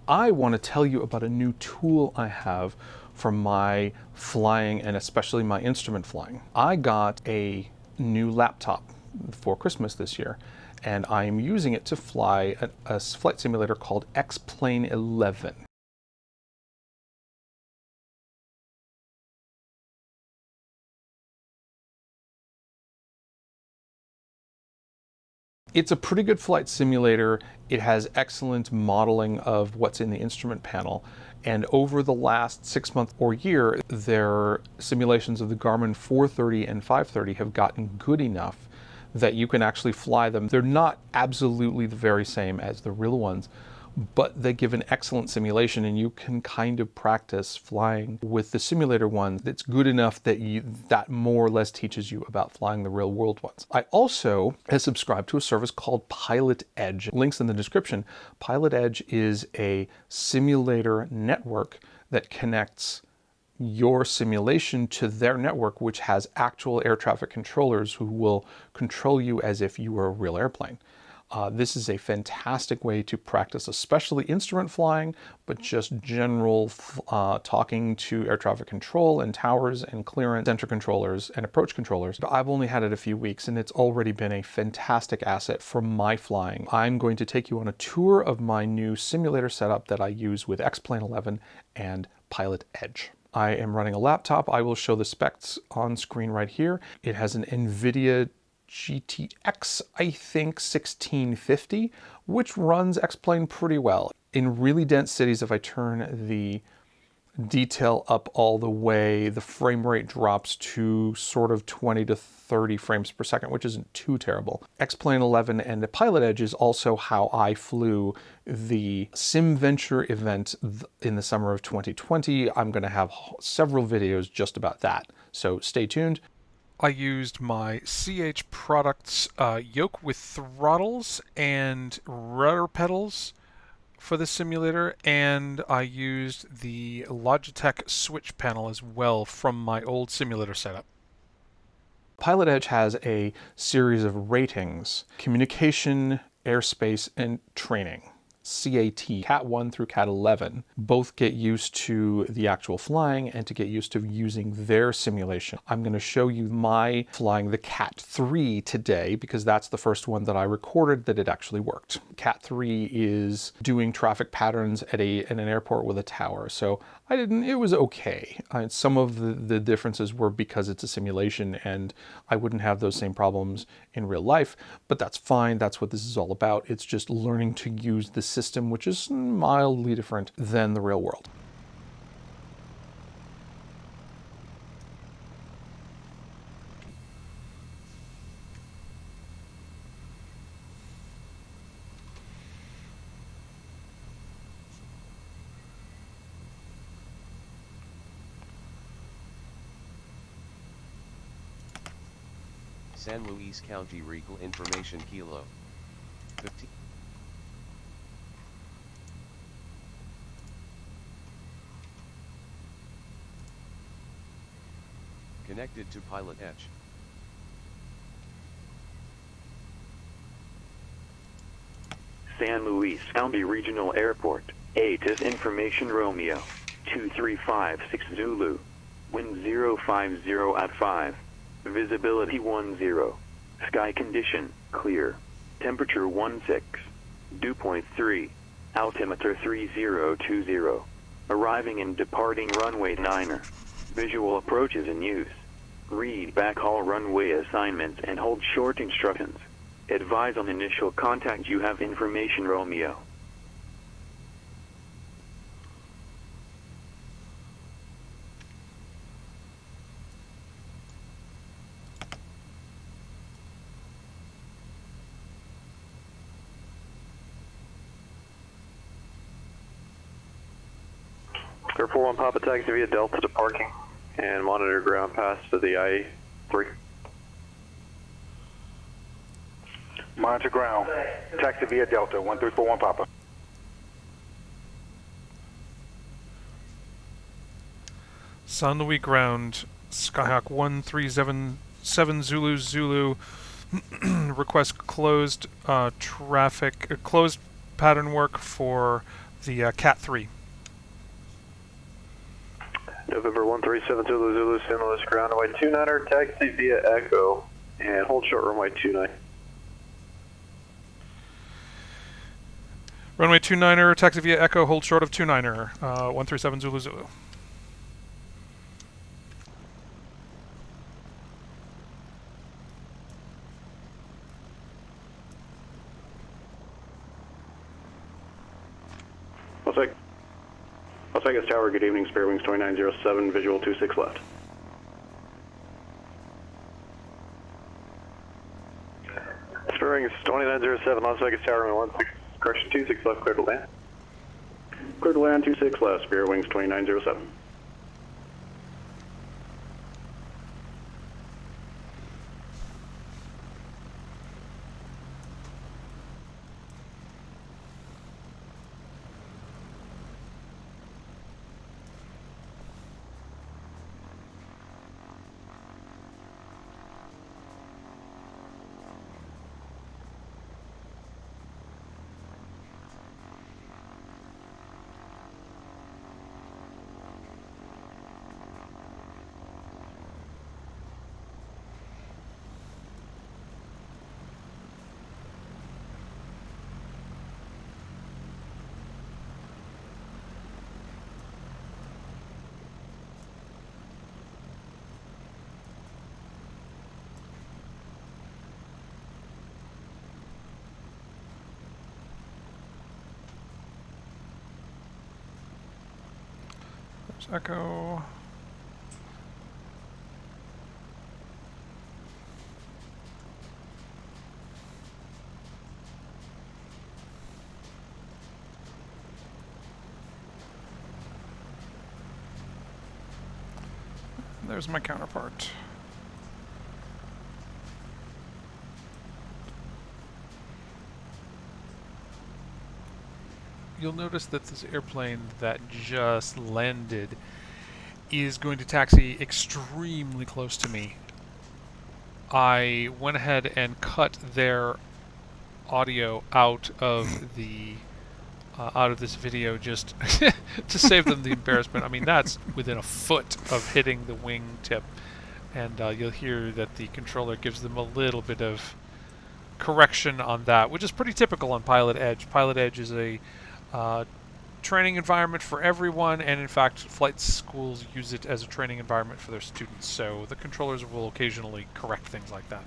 I want to tell you about a new tool I have for my flying and especially my instrument flying. I got a new laptop for Christmas this year, and I am using it to fly a flight simulator called X-Plane 11. It's a pretty good flight simulator. It has excellent modeling of what's in the instrument panel. And over the last 6 months or year, their simulations of the Garmin 430 and 530 have gotten good enough that you can actually fly them. They're not absolutely the very same as the real ones, but they give an excellent simulation, and you can kind of practice flying with the simulator one that's good enough that that more or less teaches you about flying the real world ones. I also have subscribed to a service called Pilot Edge. Links in the description. Pilot Edge is a simulator network that connects your simulation to their network, which has actual air traffic controllers who will control you as if you were a real airplane. This is a fantastic way to practice, especially instrument flying, but just general talking to air traffic control and towers and clearance center controllers and approach controllers. But I've only had it a few weeks, and it's already been a fantastic asset for my flying. I'm going to take you on a tour of my new simulator setup that I use with X-Plane 11 and Pilot Edge. I am running a laptop. I will show the specs on screen right here. It has an NVIDIA GTX, I think 1650, which runs X-Plane pretty well. In really dense cities, if I turn the detail up all the way, the frame rate drops to sort of 20 to 30 frames per second, which isn't too terrible. X-Plane 11 and the Pilot Edge is also how I flew the SimVenture event in the summer of 2020. I'm going to have several videos just about that, so stay tuned. I used my CH Products yoke with throttles and rudder pedals for the simulator, and I used the Logitech switch panel as well from my old simulator setup. Pilot Edge has a series of ratings: communication, airspace, and training. CAT, Cat 1 through Cat 11, both get used to the actual flying and to get used to using their simulation. I'm going to show you my flying the Cat 3 today because that's the first one that I recorded that it actually worked. Cat 3 is doing traffic patterns at an airport with a tower, so it was okay. Some of the differences were because it's a simulation and I wouldn't have those same problems in real life, but that's fine. That's what this is all about. It's just learning to use the system, which is mildly different than the real world. San Luis County Recall Information Kilo 15. Connected to Pilot Edge. San Luis County Regional Airport, ATIS Information Romeo, 2356 Zulu, wind 050 at 5, visibility 10, sky condition, clear, temperature 16, dew point 3, altimeter 3020, arriving and departing runway 9er, visual approaches in use, read backhaul runway assignments and hold short instructions. Advise on initial contact. You have information Romeo. Air 41 Papa taxi via Delta to parking and monitor ground pass to the IA-3. Monitor ground. Taxi via Delta, 1341 Papa. San Luis ground, Skyhawk 1377 Zulu, request closed closed pattern work for the Cat 3. November 137 Zulu Zulu, San Luis ground runway 29er, taxi via Echo, and hold short runway 29. Runway 29er, taxi via Echo, hold short of 29er, 137 Zulu Zulu. Las Vegas Tower, good evening, Spare Wings 2907, visual 26 left. Spare Wings 2907, Las Vegas Tower, runway 16, correction 26 left, clear to land. Clear to land 26 left, Spare Wings 2907. There's Echo. There's my counterpart. You'll notice that this airplane that just landed is going to taxi extremely close to me. I went ahead and cut their audio out of the out of this video just to save them the embarrassment. I mean, that's within a foot of hitting the wing tip, and you'll hear that the controller gives them a little bit of correction on that, which is pretty typical on Pilot Edge. Pilot Edge is a training environment for everyone, and in fact flight schools use it as a training environment for their students, so the controllers will occasionally correct things like that.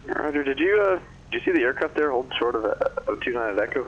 Roger, did you see the aircraft there hold short of 29 at Echo?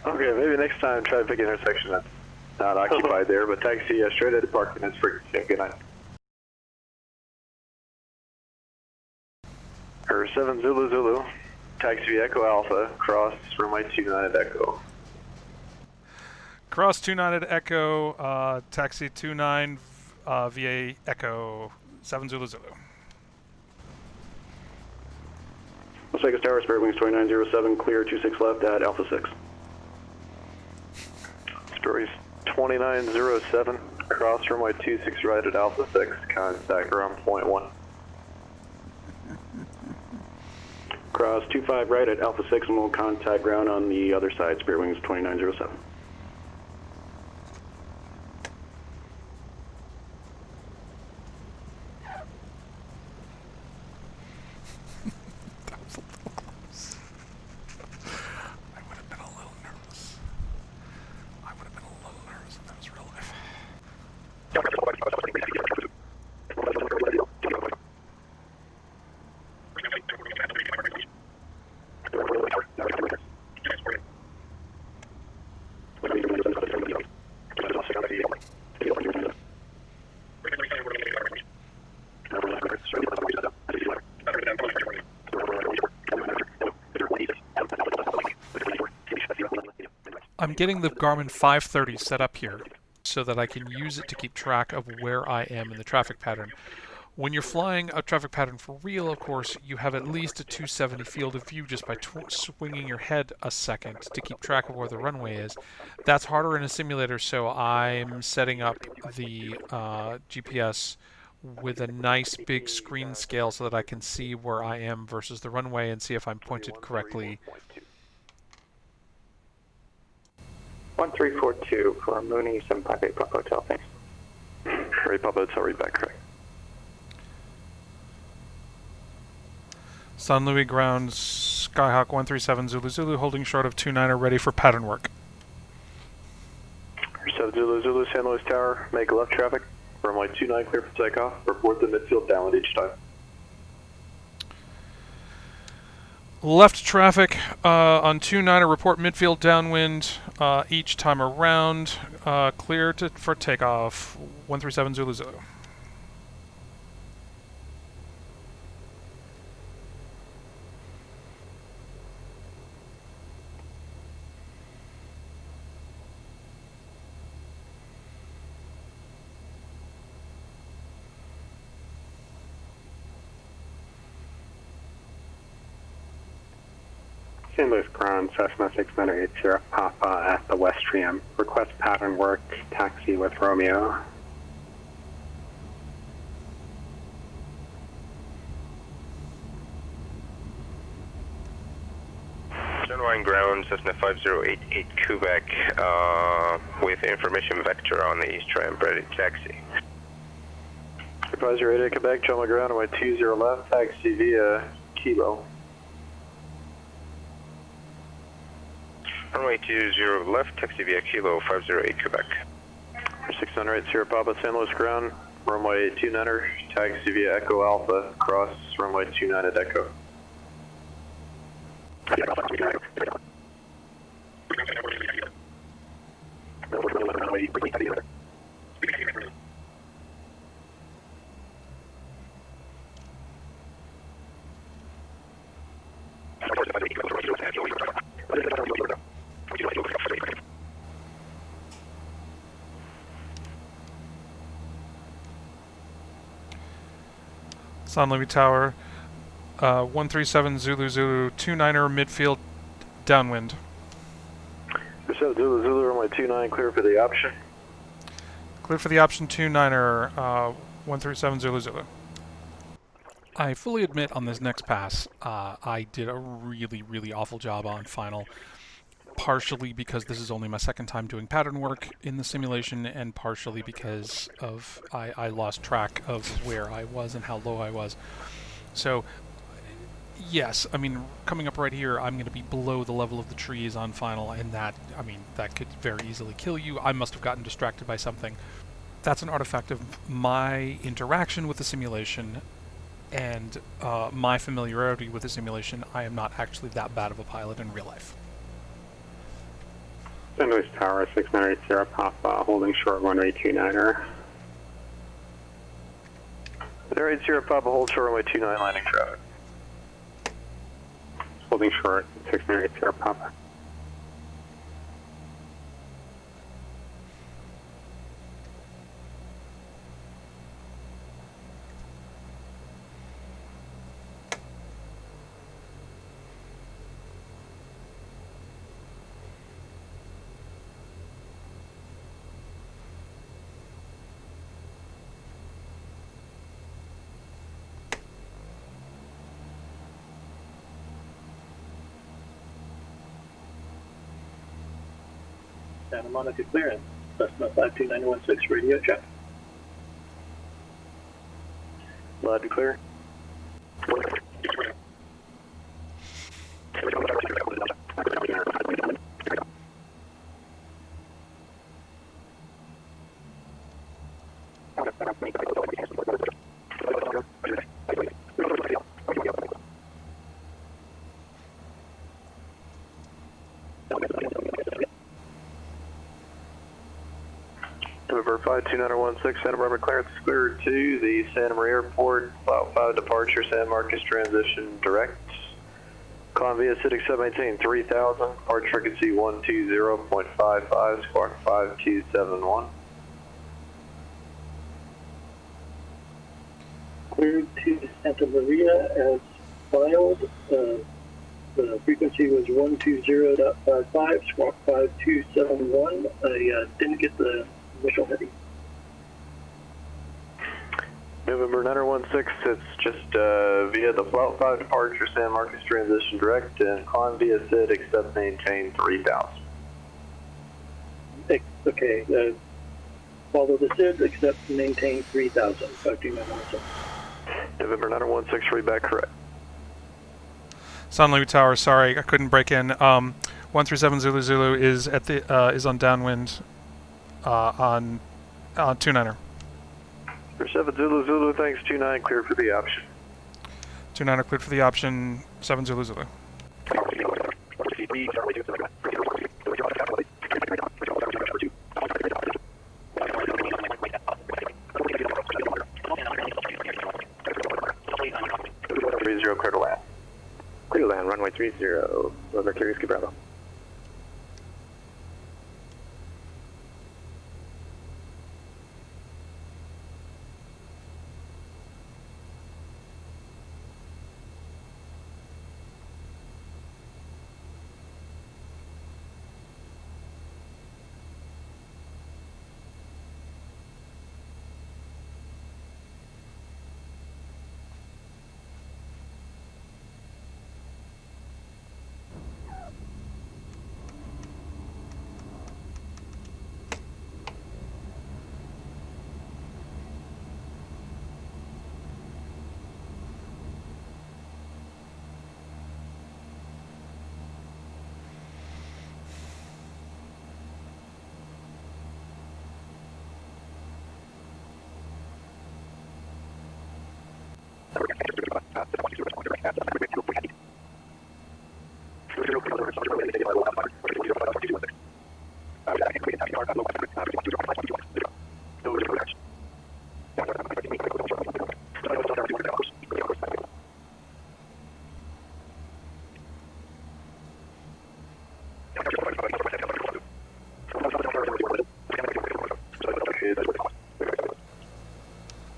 Okay, maybe next time try to pick an intersection that's not occupied there, but taxi straight at the parking, that's frequency. Good night. 7 Zulu Zulu, taxi Echo Alpha, cross runway 29 at Echo. Cross 29 at Echo, taxi 29 via Echo, 7 Zulu Zulu. Las Vegas Tower, Spirit Wings 2907, clear 26 left at Alpha 6. Stories 2907, cross runway 26 right at Alpha 6, contact around point 1. Cross 25 right at Alpha 6 and we'll contact ground on the other side, Spirit Wings 2907. I'm getting the Garmin 530 set up here so that I can use it to keep track of where I am in the traffic pattern. When you're flying a traffic pattern for real, of course, you have at least a 270 field of view just by swinging your head a second to keep track of where the runway is. That's harder in a simulator, so I'm setting up the GPS with a nice big screen scale so that I can see where I am versus the runway and see if I'm pointed correctly. 1342 for Mooney 758 Papa Hotel, thanks. Ready Papa Hotel, read back correct. San Luis ground, Skyhawk 137 Zulu Zulu, holding short of 29er, ready for pattern work. 7 Zulu Zulu, San Luis Tower, make left traffic. Runway 29 clear for takeoff. Report the midfield downwind each time. Left traffic on 29er, report midfield downwind each time around. Clear for takeoff. 137 Zulu Zulu. San Luis ground, Cessna 6980 Papa at the Westrium. Request pattern work, taxi with Romeo. Genuine ground, Cessna 5088 Quebec, with information vector on the east ramp, ready taxi. Advisory 88 Quebec, John ground, runway 20 left, taxi via Kilo. Runway 20 left, taxi via Kilo 508 Quebec. 600 Sierra Papa, San Luis ground, runway 29er, taxi via Echo Alpha, cross runway 29 at Echo. San Luis Tower, 137 Zulu Zulu, 29er midfield downwind. 7 Zulu Zulu, runway 29 clear for the option. Clear for the option 29er, 137 Zulu Zulu. I fully admit on this next pass, I did a really awful job on final. Partially because this is only my second time doing pattern work in the simulation, and partially because of I lost track of where I was and how low I was. So, yes, I mean, coming up right here, I'm going to be below the level of the trees on final, and that, I mean, that could very easily kill you. I must have gotten distracted by something. That's an artifact of my interaction with the simulation and my familiarity with the simulation. I am not actually that bad of a pilot in real life. San Luis Tower, 6980 Papa, holding short runway 29er. There 80 Papa, hold short runway 29 landing traffic. Holding short, 6980 Papa. Santa Monica clearance. Cessna 52916 radio check. Loud and clear. November 52916, Santa Barbara clearance is clear to the Santa Maria Airport, Flight 5 departure, San Marcos transition direct. Con via Citic 718 3000, departure frequency 120.55, squawk 5271. cleared to Santa Maria as filed. The frequency was 120.55, squawk 5271. I didn't get the initial heading. November 916, it's just via the Flight 5 departure, San Marcos transition direct, and climb via SID, except maintain 3000. Okay, follow the SID, except maintain 3000, 52917. November 916, read back correct. San Luis Tower, sorry, I couldn't break in. 137 Zulu Zulu is at the is on downwind on 29er. 7 Zulu Zulu, thanks, 29, clear for the option. 29er cleared for the option, 7 Zulu Zulu. Clear to land. Clear to land, runway 30, Roger, Mercury, Whiskey Bravo.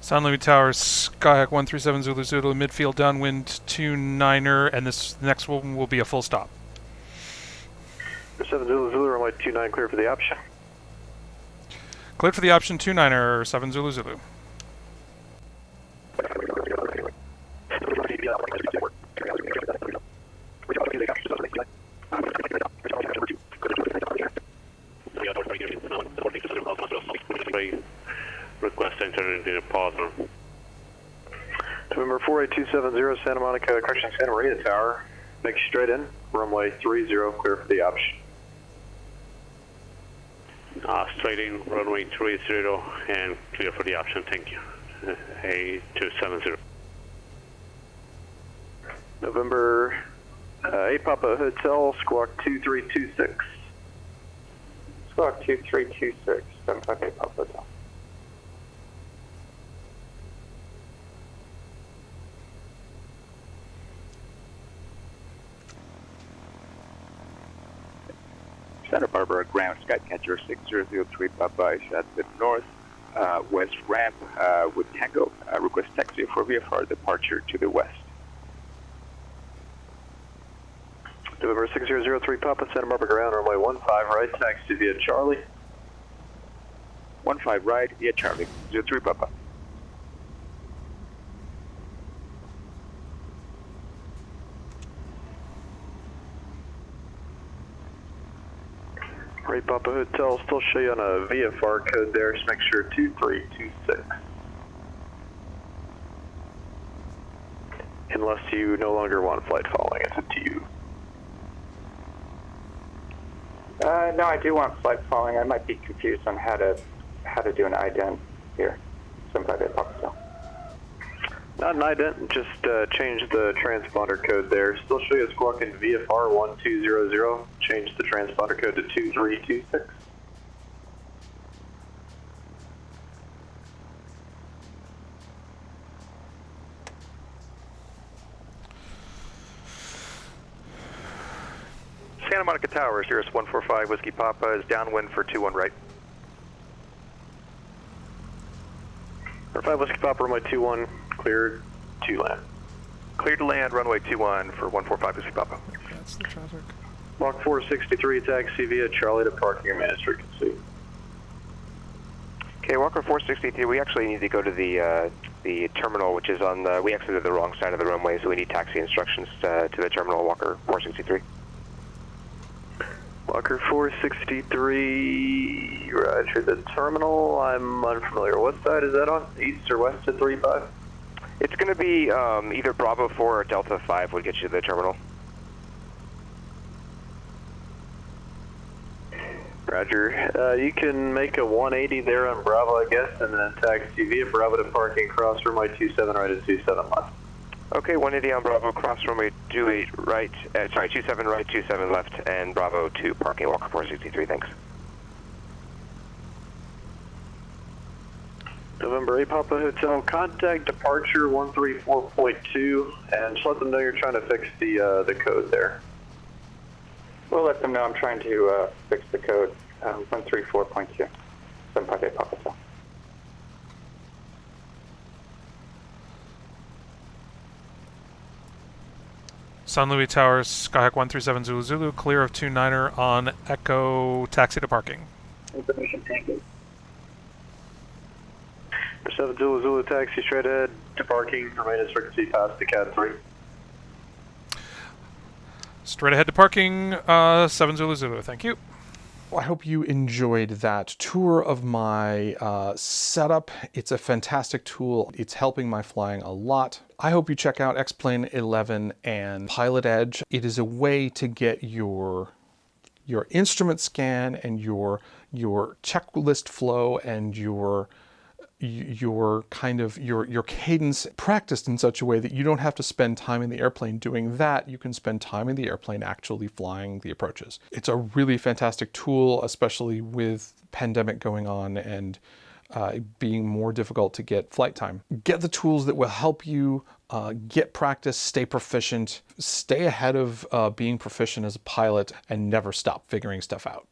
San Luis Tower, Skyhawk 137 Zulu Zulu, midfield downwind 29er, and this next one will be a full stop. 7 Zulu Zulu, runway 29, clear for the option. Cleared for the option 29er, 7 Zulu Zulu. Request enter into the partner. November 48270 Santa Monica, correction, Santa Maria Tower. Make straight in, runway 30, clear for the option. Straight in, runway 30, and clear for the option, thank you. A270. November 8 Papa Hotel, squawk 2326. Squawk 2326, 758 Papa Hotel. Santa Barbara ground Skycatcher 6003 Papa is at the north west ramp with Tango. Request taxi for VFR departure to the west. November 6003 Papa, Santa Barbara ground, runway 15 right, taxi via Charlie. 15 right via Charlie, 03 Papa. Right Papa Hotel, still show you on a VFR code there, just make sure 2326. Unless you no longer want flight following, it's up to you. No, I do want flight following. I might be confused on how to do an ident here. 758 Papa Hotel. Not an ident, just change the transponder code there. Still show you a squawk in VFR 1200. Change the transponder code to 2326. Santa Monica Tower, Cirrus 145 Whiskey Papa is downwind for 21 right. 5 Whiskey Papa, runway 21, cleared to land. Cleared to land, runway 21 for 145 Whiskey Papa. That's the traffic. Mach 463, taxi via Charlie to parking or managed frequency. Okay, Walker 463, we actually need to go to the terminal, which is on the, we exited the wrong side of the runway, so we need taxi instructions to the terminal, Walker 463. Walker 463, roger. The terminal, I'm unfamiliar. What side is that on? East or west of 35? It's going to be either Bravo 4 or Delta 5 would get you to the terminal. Roger. You can make a 180 there on Bravo, I guess, and then taxi via Bravo to parking, cross runway 27 right and 27 left. Okay, 180 on Bravo, cross runway 28 right, 27 right, 27 left, and Bravo to parking, Walker 463, thanks. November 8 Papa Hotel, contact departure 134.2, and just let them know you're trying to fix the code there. We'll let them know I'm trying to fix the code, 134.2, 758 Papa Hotel. San Luis Towers, Skyhawk 137 Zulu Zulu, clear of 29er on Echo, taxi to parking. Information tango. 7 Zulu Zulu taxi straight ahead to parking, maintenance frequency past the CAD 3. Straight ahead to parking, 7 Zulu Zulu, thank you. I hope you enjoyed that tour of my setup. It's a fantastic tool. It's helping my flying a lot. I hope you check out X-Plane 11 and Pilot Edge. It is a way to get your instrument scan and your checklist flow and your cadence practiced in such a way that you don't have to spend time in the airplane doing that. You can spend time in the airplane actually flying the approaches. It's a really fantastic tool, especially with pandemic going on and being more difficult to get flight time. Get the tools that will help you get practice, stay proficient, stay ahead of being proficient as a pilot, and never stop figuring stuff out.